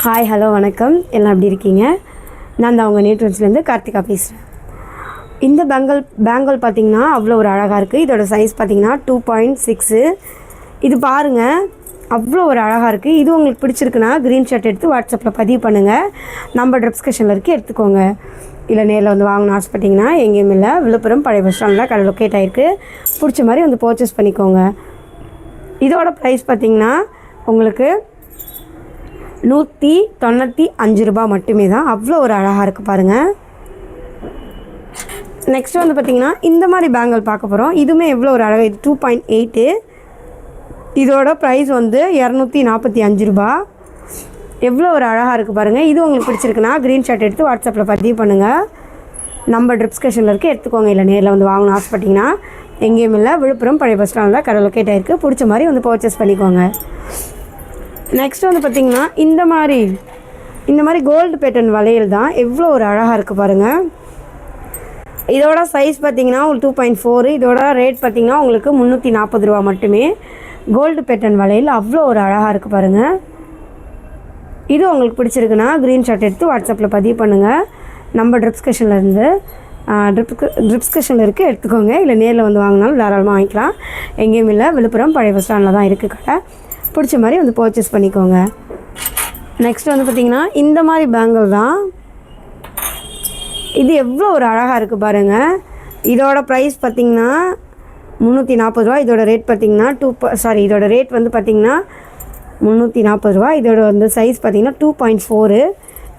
Hi hello வணக்கம், எல்லாம் எப்படி இருக்கீங்க? நான் தான் உங்கள் நியூட்ரன்ஸ்லேருந்து கார்த்திகா பேசுகிறேன். இந்த பேங்கிள் பார்த்திங்கன்னா அவ்வளோ ஒரு அழகாக இருக்குது. இதோட சைஸ் பார்த்திங்கன்னா 2.6. இது பாருங்கள், அவ்வளோ ஒரு அழகாக இருக்குது. இது உங்களுக்கு பிடிச்சிருக்குன்னா க்ரீன்ஷாட் எடுத்து வாட்ஸ்அப்பில் பதிவு பண்ணுங்கள். நம்ம டிஸ்கிரிப்ஷனில் இருக்குது, எடுத்துக்கோங்க. இல்லை நேரில் வந்து வாங்கணும் ஆசைப்பட்டிங்கன்னா எங்கேயும் இல்லை, விழுப்புரம் பழைய பஸ் ஸ்டாண்டில் கடை லொக்கேட் ஆகிருக்கு. பிடிச்ச மாதிரி வந்து பர்ச்சேஸ் பண்ணிக்கோங்க. இதோட ப்ரைஸ் பார்த்திங்கன்னா உங்களுக்கு 195 ரூபா மட்டுமே தான். அவ்வளோ ஒரு அழகாக இருக்குது பாருங்கள். நெக்ஸ்ட் வந்து பார்த்திங்கன்னா இந்த மாதிரி பேங்கிள் பார்க்க போகிறோம். இதுவுமே எவ்வளோ ஒரு அழகாக, இது 2.8. இதோட ப்ரைஸ் வந்து 245 ரூபா. எவ்வளோ ஒரு அழகாக இருக்குது பாருங்கள். இது உங்களுக்கு பிடிச்சிருக்குன்னா க்ரீன்ஷாட் எடுத்து வாட்ஸ்அப்பில் பதிவு பண்ணுங்கள். நம்ம டிஸ்கிரிப்ஷனில் இருக்குது, எடுத்துக்கோங்க. இல்லை நேரில் வந்து வாங்கணும் ஆசைப்பட்டிங்கன்னா எங்கேயும் இல்லை, விழுப்புரம் பழைய பஸ் ஸ்டாண்டில் கடை லொக்கேட் ஆகிருக்கு. பிடிச்ச மாதிரி வந்து பர்ச்சேஸ் பண்ணிக்கோங்க. நெக்ஸ்ட் வந்து பார்த்திங்கன்னா இந்த மாதிரி கோல்டு பேட்டர்ன் வளையல் தான். எவ்வளோ ஒரு அழகாக இருக்குது பாருங்கள். இதோட சைஸ் பார்த்திங்கன்னா உங்களுக்கு 2.4. இதோட ரேட் பார்த்திங்கன்னா உங்களுக்கு 340 ரூபா மட்டுமே. கோல்டு பேட்டர்ன் வளையல் அவ்வளோ ஒரு அழகாக இருக்குது பாருங்கள். இது உங்களுக்கு பிடிச்சிருக்குன்னா க்ரீன்ஷாட் எடுத்து வாட்ஸ்அப்பில் பதிவு பண்ணுங்கள். நம்ம டிஸ்கிரிப்ஷனில் இருக்குது, எடுத்துக்கோங்க. இல்லை நேரில் வந்து வாங்கினாலும் தாராளமாக வாங்கிக்கலாம். எங்கேயும் இல்லை, விழுப்புரம் பழைய பஸ் ஸ்டாண்டில் தான் இருக்குது கடை. பிடிச்ச மாதிரி வந்து பர்ச்சேஸ் பண்ணிக்கோங்க. நெக்ஸ்ட் வந்து பார்த்திங்கன்னா இந்த மாதிரி பேங்கிள் தான். இது எவ்வளோ ஒரு அழகாக இருக்குது பாருங்கள். இதோட ப்ரைஸ் பார்த்திங்கன்னா 340 ரூபா. இதோட ரேட் பார்த்திங்கன்னா இதோட ரேட் வந்து பார்த்திங்கன்னா 340 ரூபா. இதோட வந்து சைஸ் பார்த்திங்கன்னா 2.4.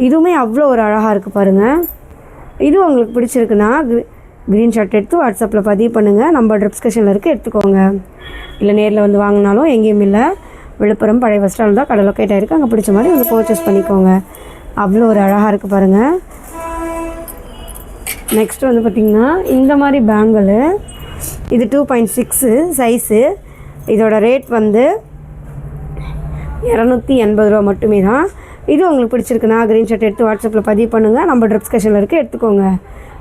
இதுவுமே அவ்வளோ ஒரு அழகாக இருக்குது பாருங்கள். இது உங்களுக்கு பிடிச்சிருக்குன்னா க்ரீன்ஷாட் எடுத்து வாட்ஸ்அப்பில் பதிவு பண்ணுங்கள். நம்ம டிஸ்கிரிப்ஷனில் இருக்குது, எடுத்துக்கோங்க. இல்லை நேரில் வந்து வாங்கினாலும் எங்கேயும் இல்லை, விழுப்புரம் பழைய பஸ் ஸ்டாண்ட் தான் கடை லொக்கேட் ஆகிருக்கு. அங்கே பிடிச்ச மாதிரி வந்து பர்ச்சேஸ் பண்ணிக்கோங்க. அவ்வளோ ஒரு அழகாக இருக்குது பாருங்கள். நெக்ஸ்ட் வந்து பார்த்திங்கன்னா இந்த மாதிரி பேங்கிள், இது 2.6 சைஸு. இதோட ரேட் வந்து 280 ரூபா மட்டுமே தான். இது உங்களுக்கு பிடிச்சிருக்குன்னா க்ரீன்ஷாட் எடுத்து வாட்ஸ்அப்பில் பதிவு பண்ணுங்கள். நம்ம டிஸ்கிரிப்ஷனில் இருக்குது, எடுத்துக்கோங்க.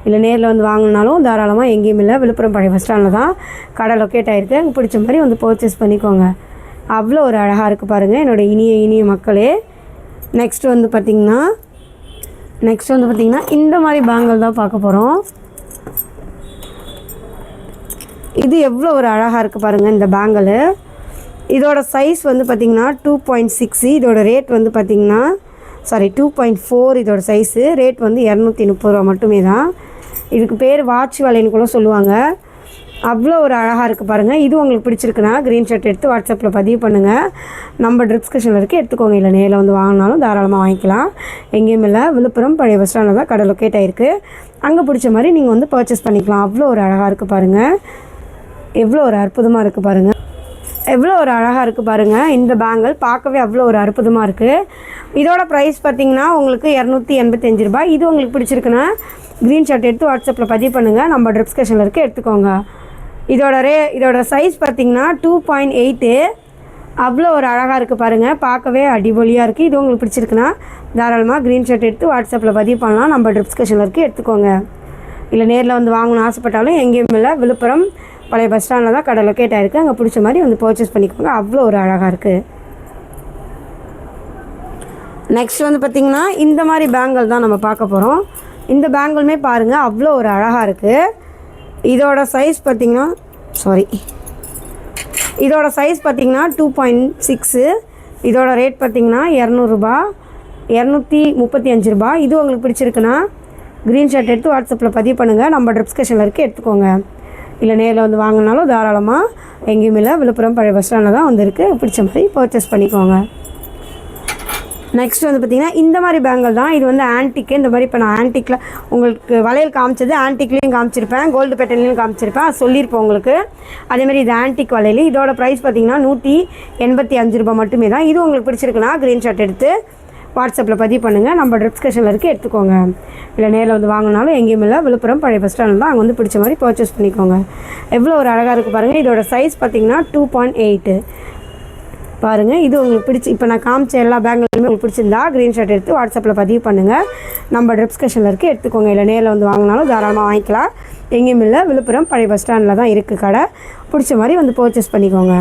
இல்லை நேரில் வந்து வாங்கினாலும் தாராளமாக எங்கேயும் இல்லை, விழுப்புரம் பழைய பஸ் ஸ்டாண்டில் தான் கடை லொக்கேட் ஆகிருக்கு. அங்கே பிடிச்ச மாதிரி வந்து பர்ச்சேஸ் பண்ணிக்கோங்க. அவ்வளோ ஒரு அழகாக இருக்குது பாருங்கள் என்னோடய இனிய மக்களே. நெக்ஸ்ட் வந்து பார்த்திங்கன்னா இந்த மாதிரி பேங்கிள் தான் பார்க்க போகிறோம். இது எவ்வளோ ஒரு அழகாக இருக்குது பாருங்கள் இந்த பேங்கிள். இதோட சைஸ் வந்து பார்த்திங்கன்னா 2.6. இதோட ரேட் வந்து பார்த்திங்கன்னா 2.4. இதோட சைஸு. ரேட் வந்து 230 ரூபா மட்டுமே தான். இதுக்கு பேர் வாட்ச் வளையல்னு கூட சொல்லுவாங்க. அவ்வளோ ஒரு அழகாக இருக்குது பாருங்கள். இது உங்களுக்கு பிடிச்சிருக்குன்னா க்ரீன்ஷாட் எடுத்து வாட்ஸ்அப்பில் பதிவு பண்ணுங்கள். நம்ம டிஸ்கிரிப்ஷனில் இருக்குது, எடுத்துக்கோங்க. இல்லை நேரில் வந்து வாங்கினாலும் தாராளமாக வாங்கிக்கலாம். எங்கேயும் இல்லை, விழுப்புரம் பழைய பஸ் ஸ்டாண்டில் தான் கடை லொக்கேட் ஆகிருக்கு. அங்கே பிடிச்ச மாதிரி நீங்கள் வந்து பர்ச்சேஸ் பண்ணிக்கலாம். அவ்வளோ ஒரு அழகாக இருக்குது பாருங்கள். எவ்வளோ ஒரு அற்புதமாக இருக்குது பாருங்கள். எவ்வளோ ஒரு அழகாக இருக்குது பாருங்கள். இந்த பேங்கிள் பார்க்கவே அவ்வளோ ஒரு அற்புதமாக இருக்குது. இதோட ப்ரைஸ் பார்த்திங்கன்னா உங்களுக்கு 285 ரூபா. இது உங்களுக்கு பிடிச்சிருக்குன்னா க்ரீன்ஷாட் எடுத்து வாட்ஸ்அப்பில் பதிவு பண்ணுங்கள். நம்ம டிஸ்கிரிப்ஷனில் இருக்குது, எடுத்துக்கோங்க. இதோட சைஸ் பார்த்திங்கன்னா 2.8. அவ்வளோ ஒரு அழகாக இருக்குது பாருங்கள். பார்க்கவே அடிபொலியாக இருக்குது. இது உங்களுக்கு பிடிச்சிருக்குன்னா தாராளமாக க்ரீன்ஷாட் எடுத்து வாட்ஸ்அப்பில் பதிவு பண்ணலாம். நம்ம டிஸ்கிரிப்ஷனில் இருக்குது, எடுத்துக்கோங்க. இல்லை நேரில் வந்து வாங்கணும்னு ஆசைப்பட்டாலும் எங்கேயும் இல்லை, விழுப்புரம் பழைய பஸ் ஸ்டாண்டில் தான் கடை லொக்கேட் ஆகிருக்கு. அங்கே பிடிச்ச மாதிரி வந்து பர்ச்சேஸ் பண்ணிக்கோங்க. அவ்வளோ ஒரு அழகாக இருக்குது. நெக்ஸ்ட் வந்து பார்த்திங்கன்னா இந்த மாதிரி பேங்கிள் தான் நம்ம பார்க்க போகிறோம். இந்த பேங்கிளுமே பாருங்கள் அவ்வளோ ஒரு அழகாக இருக்குது. இதோட சைஸ் பார்த்திங்கன்னா 2.6. இதோட ரேட் பார்த்திங்கன்னா 200 ரூபா, 235 ரூபா. இது உங்களுக்கு பிடிச்சிருக்குன்னா க்ரீன்ஷாட் எடுத்து வாட்ஸ்அப்பில் பதிவு பண்ணுங்கள். நம்ம டிஸ்கிரிப்ஷனில் இருக்குது, எடுத்துக்கோங்க. இல்லை நேரில் வந்து வாங்கினாலும் தாராளமாக எங்கேயும் இல்லை, விழுப்புரம் பழைய பஸ் ஸ்டாண்டில் தான் வந்துருக்கு. பிடிச்ச மாதிரி பர்ச்சேஸ் பண்ணிக்கோங்க. நெக்ஸ்ட் வந்து பார்த்திங்கன்னா இந்த மாதிரி பேங்கிள் தான். இது வந்து ஆன்டிக்கு. இந்த மாதிரி இப்போ நான் ஆன்டிக்கில் உங்களுக்கு வளையல் காமிச்சது, ஆன்டிக்லேயும் காமிச்சிருப்பேன், கோல்டு பேட்டர்ன்லேயும் காமிச்சிருப்பேன், அது சொல்லியிருப்பேன் உங்களுக்கு. அதேமாதிரி இது ஆன்டிக் வளையல். இதோட ப்ரைஸ் பார்த்திங்கன்னா 185 ரூபா மட்டுமே தான். இது உங்களுக்கு பிடிச்சிருக்குன்னா க்ரீன்ஷாட் எடுத்து வாட்ஸ்அப்பில் பதிவு பண்ணுங்கள். நம்ம டிஸ்கிரிப்ஷனில் இருக்குது, எடுத்துக்கோங்க. இல்லை நேரில் வந்து வாங்கினாலும் எங்கேயும் இல்லை, விழுப்புரம் பழைய பஸ் ஸ்டாண்டில் தான். அங்கே வந்து பிடிச்ச மாதிரி பர்ச்சேஸ் பண்ணிக்கோங்க. எவ்வளோ ஒரு அழகாக இருக்குது பாருங்கள். இதோட சைஸ் பார்த்திங்கன்னா 2.8 பாருங்கள். இது உங்களுக்கு இப்போ நான் காமிச்ச எல்லா பேங்கிலுமே உங்களுக்கு பிடிச்சிருந்தா க்ரீன்ஷாட் எடுத்து வாட்ஸ்அப்பில் பதிவு பண்ணுங்கள். நம்ம டிஸ்கிரிப்ஷனில் இருக்குது, எடுத்துக்கோங்க. இல்லை நேரில் வந்து வாங்கினாலும் தாராளமாக வாங்கிக்கலாம். எங்கேயும் இல்லை, விழுப்புரம் பழைய பஸ் ஸ்டாண்டில் தான் இருக்குது கடை. பிடிச்ச மாதிரி வந்து பர்ச்சேஸ் பண்ணிக்கோங்க.